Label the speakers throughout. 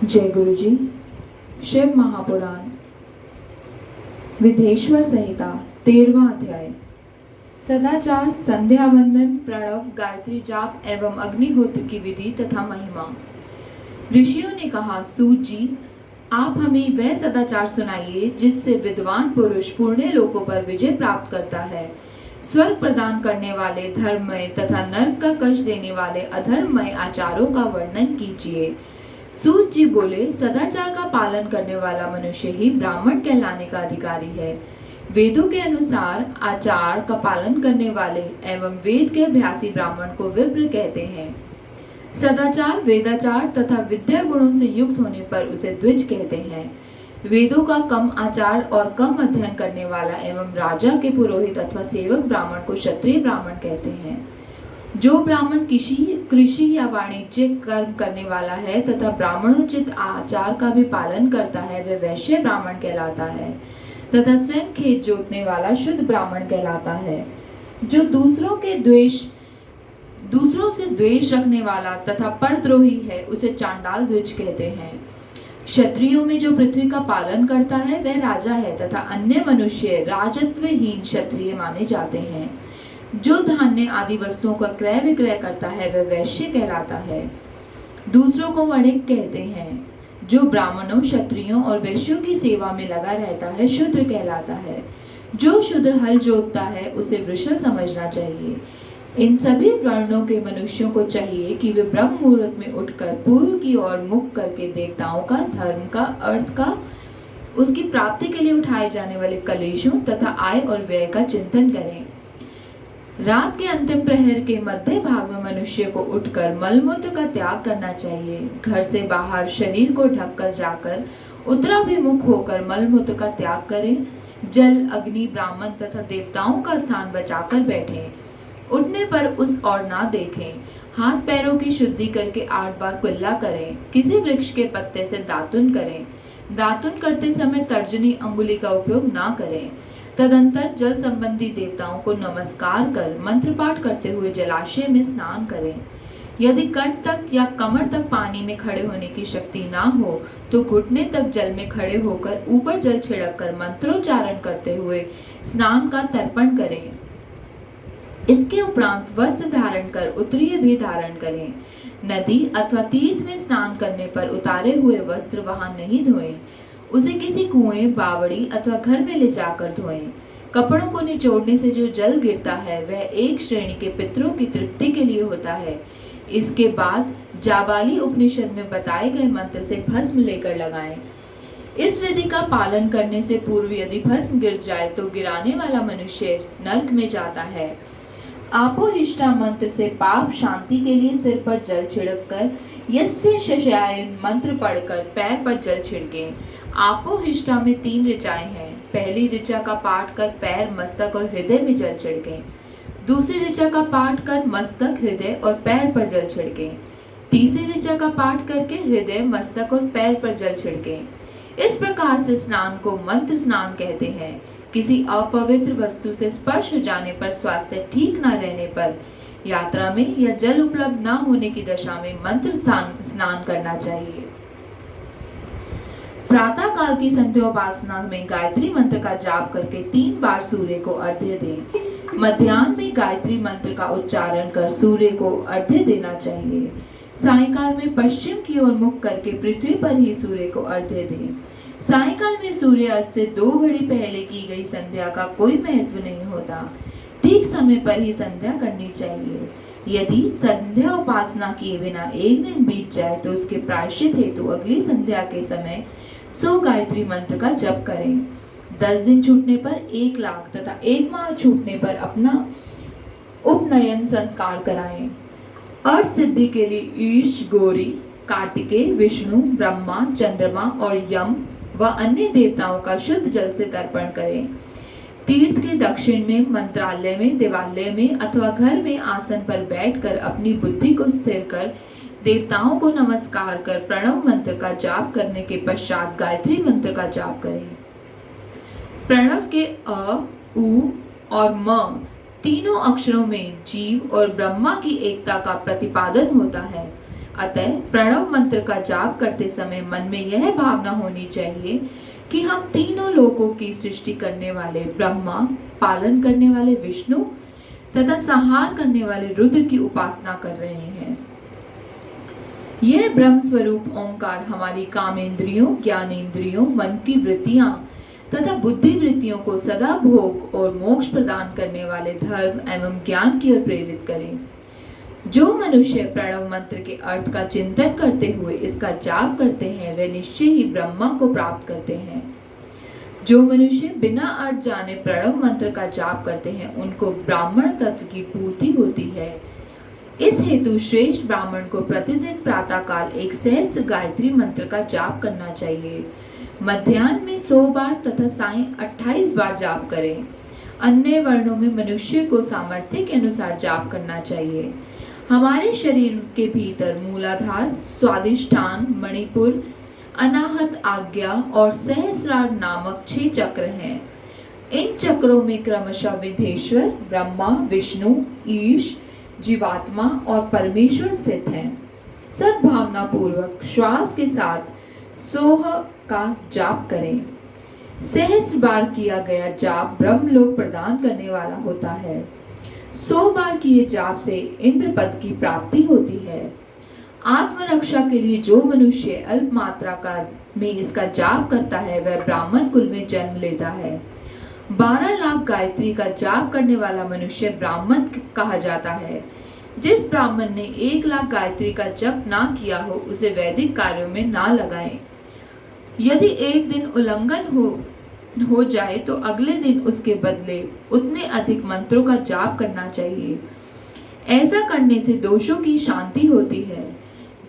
Speaker 1: जय गुरु जी। शिव महापुराण विधेश्वर संहिता 13वां अध्याय। सदाचार, संध्या वंदन, प्रणव, गायत्री जाप एवं अग्निहोत्र की विधि तथा महिमा। ऋषियों ने कहा, सूत जी, आप हमें वह सदाचार सुनाइए जिससे विद्वान पुरुष पुण्य लोकों पर विजय प्राप्त करता है। स्वर्ग प्रदान करने वाले धर्ममय तथा नरक का कष्ट देने वाले अधर्ममय आचारों का वर्णन कीजिए। सूत जी बोले, सदाचार का पालन करने वाला मनुष्य ही ब्राह्मण कहलाने का अधिकारी है। वेदों के अनुसार आचार का पालन करने वाले एवं वेद के अभ्यासी ब्राह्मण को विप्र कहते हैं। सदाचार, वेदाचार तथा विद्या गुणों से युक्त होने पर उसे द्विज कहते हैं। वेदों का कम आचार और कम अध्ययन करने वाला एवं राजा के पुरोहित अथवा सेवक ब्राह्मण को क्षत्रिय ब्राह्मण कहते हैं। जो ब्राह्मण कृषि या वाणिज्यिक कर्म करने वाला है तथा ब्राह्मणोचित आचार का भी पालन करता है, वह वैश्य ब्राह्मण कहलाता है तथा स्वयं खेत जोतने वाला शुद्ध ब्राह्मण कहलाता है। जो दूसरों से द्वेष रखने वाला तथा परद्रोही है, उसे चांडाल द्विज कहते हैं। क्षत्रियों में जो पृथ्वी का पालन करता है वह राजा है तथा अन्य मनुष्य राजत्वहीन क्षत्रिय माने जाते हैं। जो धान्य आदि वस्तुओं का क्रय विक्रय करता है वह वैश्य कहलाता है। दूसरों को वणिक कहते हैं। जो ब्राह्मणों, क्षत्रियों और वैश्यों की सेवा में लगा रहता है शूद्र कहलाता है। जो शूद्र हल जोतता है उसे वृषल समझना चाहिए। इन सभी वर्णों के मनुष्यों को चाहिए कि वे ब्रह्म मुहूर्त में उठकर पूर्व की ओर मुख करके देवताओं का, धर्म का, अर्थ का, उसकी प्राप्ति के लिए उठाए जाने वाले कलेशों तथा आय और व्यय का चिंतन करें। रात के अंतिम प्रहर के मध्य भाग में मनुष्य को उठकर मलमूत्र का त्याग करना चाहिए। घर से बाहर शरीर को ढककर जाकर उत्तराभिमुख होकर मलमूत्र का त्याग करें। जल, अग्नि, ब्राह्मण तथा देवताओं का स्थान बचाकर बैठें। उठने पर उस ओर ना देखें। हाथ पैरों की शुद्धि करके 8 बार कुल्ला करें। किसी वृक्ष के पत्ते से दातुन करें। दातुन करते समय तर्जनी अंगुली का उपयोग ना करें। तदंतर जल संबंधी देवताओं को नमस्कार कर मंत्र पाठ करते हुए जलाशय में स्नान करें। यदि कंठ तक या कमर तक पानी में खड़े होने की शक्ति ना हो तो घुटने तक जल में खड़े होकर ऊपर जल छिड़क कर मंत्रोच्चारण करते हुए स्नान का तर्पण करें। इसके उपरांत वस्त्र धारण कर उत्तरीय भी धारण करें। नदी अथवा तीर्थ में स्नान करने पर उतारे हुए वस्त्र वहां नहीं धोएं। उसे किसी कुएं, बावड़ी अथवा घर में ले जाकर धोएं। कपड़ों को निचोड़ने से जो जल गिरता है वह एक श्रेणी के पितरों की तृप्ति के लिए होता है। इसके बाद जाबाली उपनिषद में बताए गए मंत्र से भस्म लेकर लगाएं। इस विधि का पालन करने से पूर्व यदि भस्म गिर जाए तो गिराने वाला मनुष्य नरक में जाता है। आपोहिष्टा मंत्र से पाप शांति के लिए सिर पर जल छिड़क कर यस्य शशाय मंत्र पढ़कर पैर पर जल छिड़कें। आपोहिष्टा में 3 ऋचाएं हैं। पहली ऋचा का पाठ कर पैर, मस्तक और हृदय में जल छिड़कें। दूसरी ऋचा का पाठ कर मस्तक, हृदय और पैर पर जल छिड़कें। तीसरी ऋचा का पाठ करके हृदय, मस्तक और पैर पर जल छिड़कें। इस प्रकार से स्नान को मंत्र स्नान कहते हैं। किसी अपवित्र वस्तु से स्पर्श हो जाने पर, स्वास्थ्य ठीक न रहने पर, यात्रा में या जल उपलब्ध न होने की दशा में मंत्र स्नान करना चाहिए। प्रातः काल की संध्योपासना में गायत्री मंत्र का जाप करके 3 बार सूर्य को अर्घ्य दें। मध्याह्न में गायत्री मंत्र का उच्चारण कर सूर्य को अर्घ्य देना चाहिए। सायंकाल में पश्चिम की ओर मुख करके पृथ्वी पर ही सूर्य को अर्घ्य दें। सायंकाल में सूर्यास्त से 2 घड़ी पहले की गई संध्या का कोई महत्व नहीं होता। ठीक समय पर ही संध्या करनी चाहिए। यदि संध्या उपासना किए बिना एक दिन बीत जाए तो उसके प्रायश्चित हेतु अगली संध्या के समय 100 गायत्री मंत्र का जप करें। 10 दिन छूटने पर 1 लाख तथा 1 माह छूटने पर अपना उपनयन संस्कार कराएं। अर्थ सिद्धि के लिए ईश, गौरी, कार्तिकेय, विष्णु, ब्रह्मा, चंद्रमा और यम व अन्य देवताओं का शुद्ध जल से तर्पण करें। तीर्थ के दक्षिण में, मंत्रालय में, देवालय में अथवा घर में आसन पर बैठकर अपनी बुद्धि को स्थिर कर देवताओं को नमस्कार कर प्रणव मंत्र का जाप करने के पश्चात गायत्री मंत्र का जाप करें। प्रणव के अ, उ और म तीनों अक्षरों में जीव और ब्रह्मा की एकता का प्रतिपादन होता है। अतः प्रणव मंत्र का जाप करते समय मन में यह भावना होनी चाहिए कि हम तीनों लोकों की सृष्टि करने वाले ब्रह्मा, पालन करने वाले विष्णु तथा संहार करने वाले रुद्र की उपासना कर रहे हैं। यह ब्रह्म स्वरूप ओंकार हमारी कामेंद्रियों, ज्ञानेंद्रियों, मन की वृत्तियां तथा बुद्धि वृत्तियों को सदा भोग और मोक्ष प्रदान करने वाले धर्म एवं ज्ञान की ओर प्रेरित करें। जो मनुष्य प्रणव मंत्र के अर्थ का चिंतन करते हुए इसका जाप करते हैं वे निश्चय ही ब्रह्मा को प्राप्त करते हैं। जो मनुष्य बिना अर्थ जाने प्रणव मंत्र का जाप करते हैं उनको ब्राह्मण तत्व की पूर्ति होती है। इस हेतु श्रेष्ठ ब्राह्मण को प्रतिदिन प्रातः काल एक सहस्त्र गायत्री मंत्र का जाप करना चाहिए। मध्याह्न में 100 बार तथा सायं 28 बार जाप करें। अन्य वर्णों में मनुष्य को सामर्थ्य के अनुसार जाप करना चाहिए। हमारे शरीर के भीतर मूलाधार, स्वादिष्ठान, मणिपुर, अनाहत आज्ञा और सहस्रार नामक 6 चक्र हैं। इन चक्रों में क्रमशः विधेश्वर, ब्रह्मा, विष्णु, ईश, जीवात्मा और परमेश्वर स्थित हैं। सद्भावना पूर्वक श्वास के साथ सोह का जाप करें। सहस्र बार किया गया जाप ब्रह्मलोक प्रदान करने वाला होता है। 100 बार किए जाप से इंद्र पद की प्राप्ति होती है। आत्मरक्षा के लिए जो मनुष्य अल्प मात्रा का में इसका जाप करता है वह ब्राह्मण कुल में जन्म लेता है। 12 लाख गायत्री का जाप करने वाला मनुष्य ब्राह्मण कहा जाता है। जिस ब्राह्मण ने 1 लाख गायत्री का जप ना किया हो उसे वैदिक कार्यों में ना लगाएं। यदि एक दिन उल्लंघन हो जाए तो अगले दिन उसके बदले उतने अधिक मंत्रों का जाप करना चाहिए। ऐसा करने से दोषों की शांति होती है,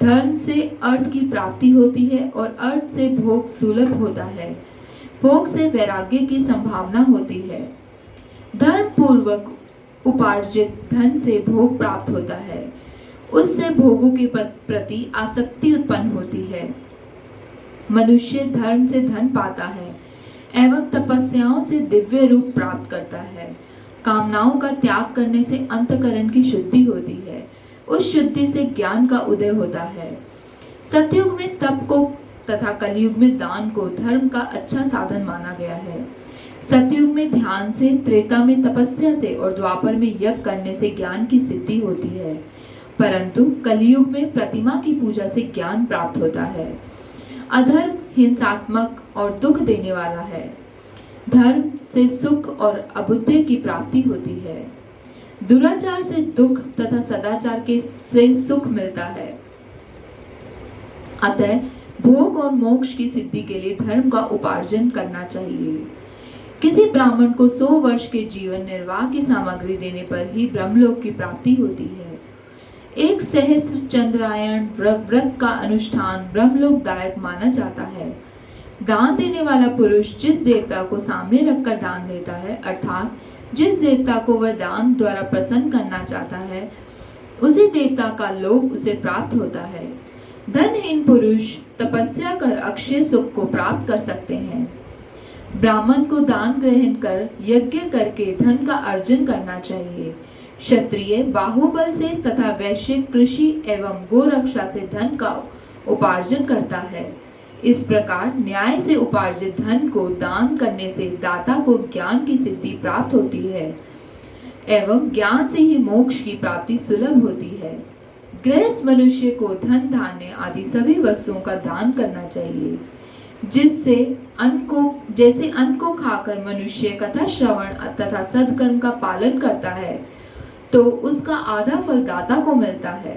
Speaker 1: धर्म से अर्थ की प्राप्ति होती है और अर्थ से भोग सुलभ होता है, भोग से वैराग्य की संभावना होती है। धर्म पूर्वक उपार्जित धन से भोग प्राप्त होता है, उससे भोगों के प्रति आसक्ति उत्पन्न होती है। मनुष्य धर्म से धन पाता है एवं तपस्याओं से दिव्य रूप प्राप्त करता है। कामनाओं का त्याग करने से अंतःकरण की शुद्धि होती है, उस शुद्धि से ज्ञान का उदय होता है। सतयुग में तप को तथा कलयुग में दान को धर्म का अच्छा साधन माना गया है। सतयुग में ध्यान से, त्रेता में तपस्या से और द्वापर में यज्ञ करने से ज्ञान की सिद्धि होती है, परंतु कलयुग में प्रतिमा की पूजा से ज्ञान प्राप्त होता है। अधर्म हिंसात्मक और दुख देने वाला है, धर्म से सुख और अबुद्धि की प्राप्ति होती है। दुराचार से दुख तथा सदाचार से सुख मिलता है। अतः भोग और मोक्ष की सिद्धि के लिए धर्म का उपार्जन करना चाहिए। किसी ब्राह्मण को 100 वर्ष के जीवन निर्वाह की सामग्री देने पर ही ब्रह्मलोक की प्राप्ति होती है। एक सहस्त्र चंद्रायण व्रत का अनुष्ठान ब्रह्मलोकदायक माना जाता है। दान देने वाला पुरुष जिस देवता को सामने रखकर दान देता है, अर्थात जिस देवता को वह दान द्वारा प्रसन्न करना चाहता है, उसी देवता का लोक उसे प्राप्त होता है। धनहीन पुरुष तपस्या कर अक्षय सुख को प्राप्त कर सकते हैं। ब्राह्मण को दान ग्रहण कर यज्ञ करके धन का अर्जन करना चाहिए। क्षत्रिय बाहुबल से तथा वैश्य कृषि एवं गोरक्षा से धन का उपार्जन करता है। इस प्रकार न्याय से उपार्जित धन को दान करने से दाता को ज्ञान की सिद्धि प्राप्त होती है एवं ज्ञान से ही मोक्ष की प्राप्ति सुलभ होती है। गृहस्थ मनुष्य को धन, धान्य आदि सभी वस्तुओं का दान करना चाहिए, जैसे अन्न को खाकर मनुष्य कथा श्रवण तथा सत्कर्म का पालन करता है तो उसका आधा फल दाता को मिलता है।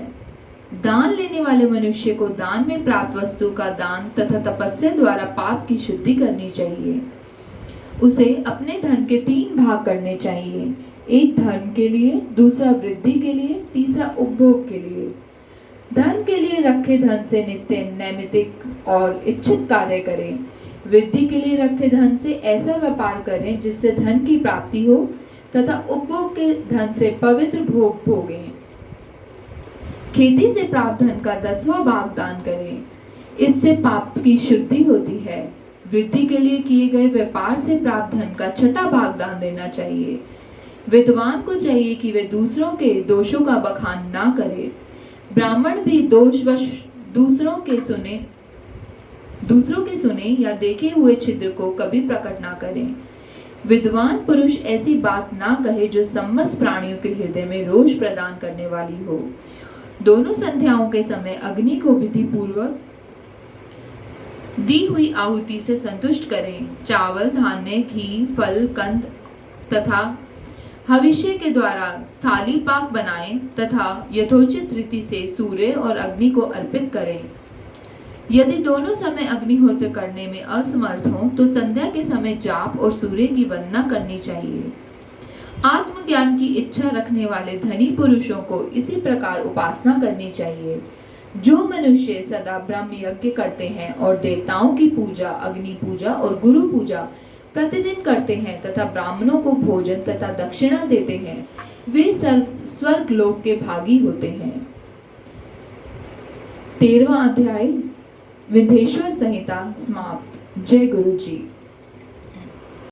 Speaker 1: दान लेने वाले मनुष्य को दान में प्राप्त वस्तु का दान तथा तपस्या द्वारा पाप की शुद्धि करनी चाहिए। उसे अपने धन के 3 भाग करने चाहिए, एक धर्म के लिए, दूसरा वृद्धि के लिए, तीसरा उपभोग के लिए। धर्म के लिए रखे धन से नित्य नैमित्तिक और इच्छित कार्य करें। वृद्धि के लिए रखे धन से ऐसा व्यापार करें जिससे धन की प्राप्ति हो तथा उपभोग के धन से पवित्र भोग भोगें। खेती से प्राप्त धन का 10वां भाग दान करें, इससे पाप की शुद्धि होती है। वृद्धि के लिए किए गए व्यापार से प्राप्त धन का 6वां भाग दान देना चाहिए। विद्वान को चाहिए कि वे दूसरों के दोषों का बखान ना करे। ब्राह्मण भी दोषवश दूसरों के सुने या देखे हुए छिद्र को कभी प्रकट ना करें। विद्वान पुरुष ऐसी बात ना कहे जो समस्त प्राणियों के हृदय में रोष प्रदान करने वाली हो। दोनों संध्याओं के समय अग्नि को विधि पूर्वक दी हुई आहुति से संतुष्ट करें। चावल, धान्य, घी, फल, कंद तथा हविष्य के द्वारा स्थाली पाक बनाएं तथा यथोचित रीति से सूर्य और अग्नि को अर्पित करें। यदि दोनों समय अग्निहोत्र करने में असमर्थ हों तो संध्या के समय जाप और सूर्य की वंदना करनी चाहिए। आत्मज्ञान की इच्छा रखने वाले धनी पुरुषों को इसी प्रकार उपासना करनी चाहिए। जो मनुष्य सदा ब्रह्म यज्ञ करते हैं और देवताओं की पूजा, अग्नि पूजा और गुरु पूजा प्रतिदिन करते हैं तथा ब्राह्मणों को भोजन तथा दक्षिणा देते हैं, वे स्वर्ग लोक के भागी होते हैं। 13वां अध्याय विंध्येश्वर संहिता समाप्त। जय गुरु जी।